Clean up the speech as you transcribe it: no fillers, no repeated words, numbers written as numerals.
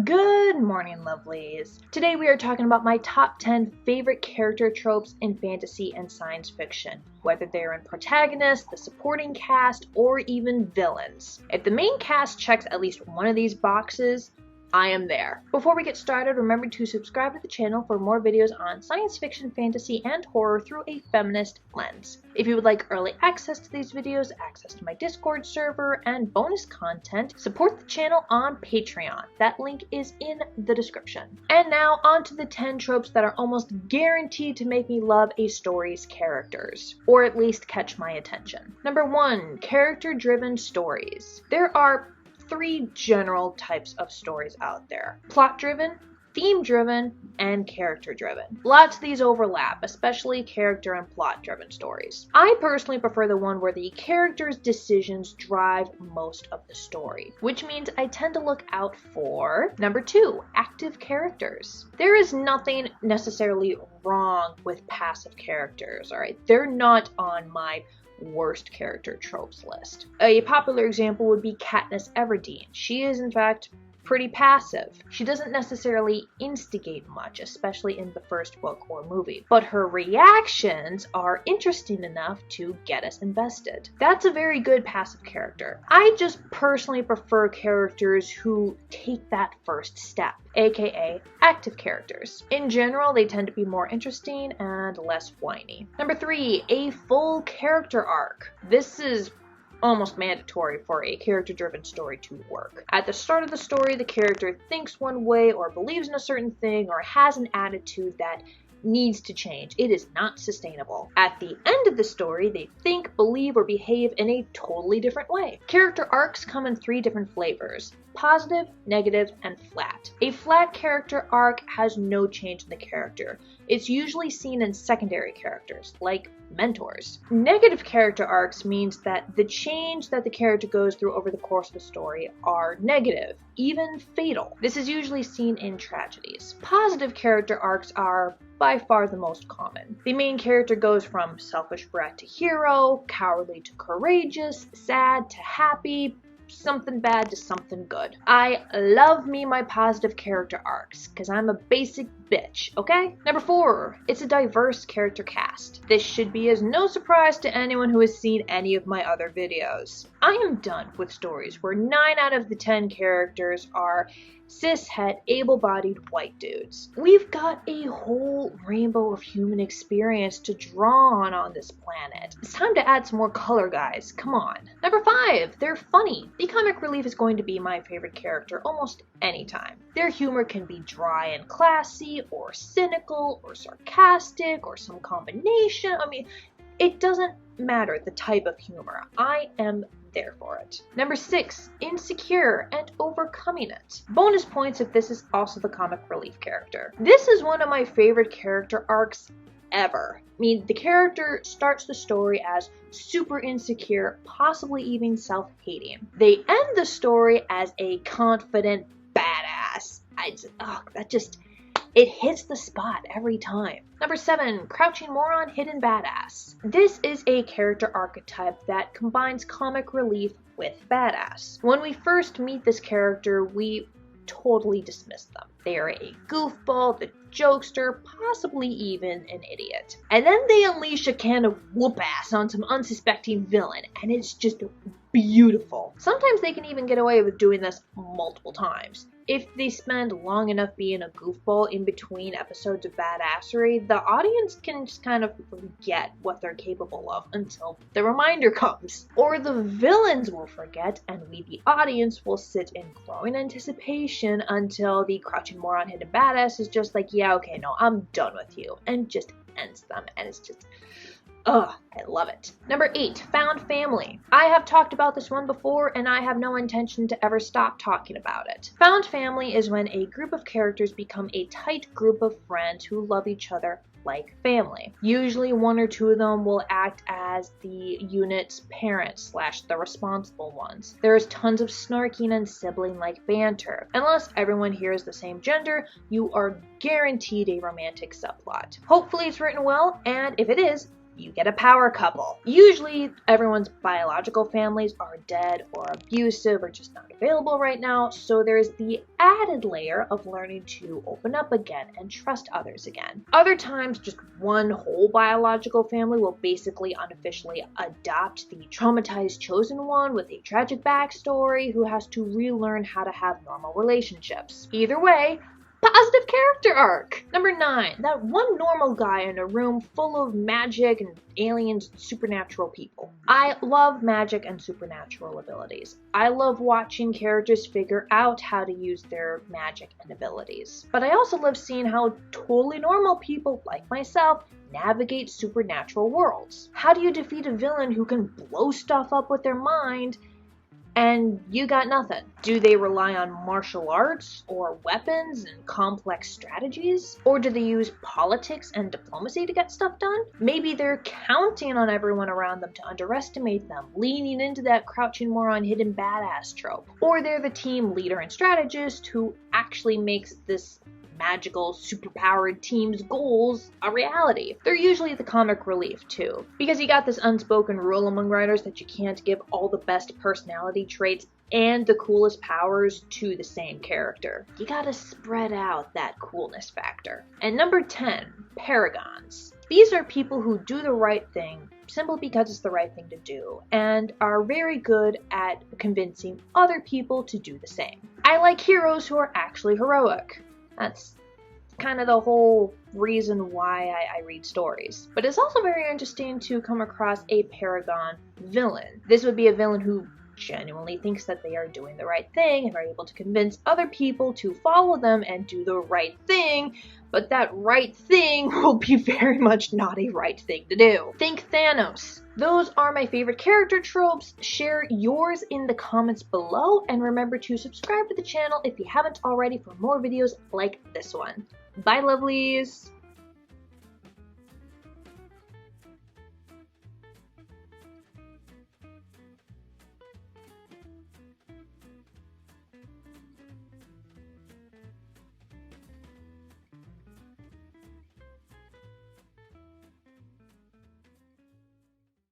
Good morning, lovelies. Today we are talking about my top 10 favorite character tropes in fantasy and science fiction, whether they're in protagonists, the supporting cast, or even villains. If the main cast checks at least one of these boxes, I am there. Before we get started, remember to subscribe to the channel for more videos on science fiction, fantasy, and horror through a feminist lens. If you would like early access to these videos, access to my Discord server, and bonus content, support the channel on Patreon. That link is in the description. And now on to the 10 tropes that are almost guaranteed to make me love a story's characters, or at least catch my attention. Number 1, character-driven stories. There are 3 general types of stories out there: plot-driven, theme-driven, and character-driven. Lots of these overlap, especially character and plot-driven stories. I personally prefer the one where the character's decisions drive most of the story, which means I tend to look out for number 2, active characters. There is nothing necessarily wrong with passive characters, alright? They're not on my worst character tropes list. A popular example would be Katniss Everdeen. She is in fact pretty passive. She doesn't necessarily instigate much, especially in the first book or movie, but her reactions are interesting enough to get us invested. That's a very good passive character. I just personally prefer characters who take that first step, aka active characters. In general, they tend to be more interesting and less whiny. Number 3, a full character arc. This is almost mandatory for a character-driven story to work. At the start of the story, the character thinks one way or believes in a certain thing or has an attitude that needs to change. It is not sustainable. At the end of the story, they think, believe, or behave in a totally different way. Character arcs come in 3 different flavors: positive, negative, and flat. A flat character arc has no change in the character. It's usually seen in secondary characters, like mentors. Negative character arcs means that the change that the character goes through over the course of the story are negative, even fatal. This is usually seen in tragedies. Positive character arcs are by far the most common. The main character goes from selfish brat to hero, cowardly to courageous, sad to happy, something bad to something good. I love me my positive character arcs, because I'm a basic bitch, okay? Number 4, it's a diverse character cast. This should be as no surprise to anyone who has seen any of my other videos. I am done with stories where 9 out of the 10 characters are cishet, able-bodied white dudes. We've got a whole rainbow of human experience to draw on this planet. It's time to add some more color, guys. Come on. Number 5, they're funny. The comic relief is going to be my favorite character almost anytime. Their humor can be dry and classy, or cynical, or sarcastic, or some combination. I mean, it doesn't matter the type of humor. I am there for it. Number 6, insecure and overcoming it. Bonus points if this is also the comic relief character. This is one of my favorite character arcs ever. I mean, the character starts the story as super insecure, possibly even self-hating. They end the story as a confident badass. It hits the spot every time. Number 7, crouching moron, hidden badass. This is a character archetype that combines comic relief with badass. When we first meet this character, we totally dismiss them. They are a goofball, the jokester, possibly even an idiot. And then they unleash a can of whoop ass on some unsuspecting villain, and it's just beautiful. Sometimes they can even get away with doing this multiple times. If they spend long enough being a goofball in between episodes of badassery, the audience can just kind of forget what they're capable of until the reminder comes. Or the villains will forget, and we, the audience, will sit in growing anticipation until the crouching moron hidden badass is just like, yeah, okay, no, I'm done with you, and just ends them, and it's just, ugh, I love it. Number 8, found family. I have talked about this one before, and I have no intention to ever stop talking about it. Found family is when a group of characters become a tight group of friends who love each other like family. Usually 1 or 2 of them will act as the unit's parents / the responsible ones. There is tons of snarking and sibling-like banter. Unless everyone here is the same gender, you are guaranteed a romantic subplot. Hopefully it's written well, and if it is, you get a power couple. Usually everyone's biological families are dead or abusive or just not available right now, so there's the added layer of learning to open up again and trust others again. Other times, just one whole biological family will basically unofficially adopt the traumatized chosen one with a tragic backstory who has to relearn how to have normal relationships. Either way, positive character arc. Number 9, that one normal guy in a room full of magic and aliens and supernatural people. I love magic and supernatural abilities. I love watching characters figure out how to use their magic and abilities. But I also love seeing how totally normal people like myself navigate supernatural worlds. How do you defeat a villain who can blow stuff up with their mind and you got nothing? Do they rely on martial arts or weapons and complex strategies? Or do they use politics and diplomacy to get stuff done? Maybe they're counting on everyone around them to underestimate them, leaning into that crouching moron hidden badass trope. Or they're the team leader and strategist who actually makes this magical, superpowered team's goals a reality. They're usually the comic relief too, because you got this unspoken rule among writers that you can't give all the best personality traits and the coolest powers to the same character. You gotta spread out that coolness factor. And number 10, paragons. These are people who do the right thing simply because it's the right thing to do, and are very good at convincing other people to do the same. I like heroes who are actually heroic. That's kind of the whole reason why I read stories. But it's also very interesting to come across a paragon villain. This would be a villain who genuinely thinks that they are doing the right thing and are able to convince other people to follow them and do the right thing, but that right thing will be very much not a right thing to do. Think Thanos. Those are my favorite character tropes. Share yours in the comments below, and remember to subscribe to the channel if you haven't already for more videos like this one. Bye, lovelies!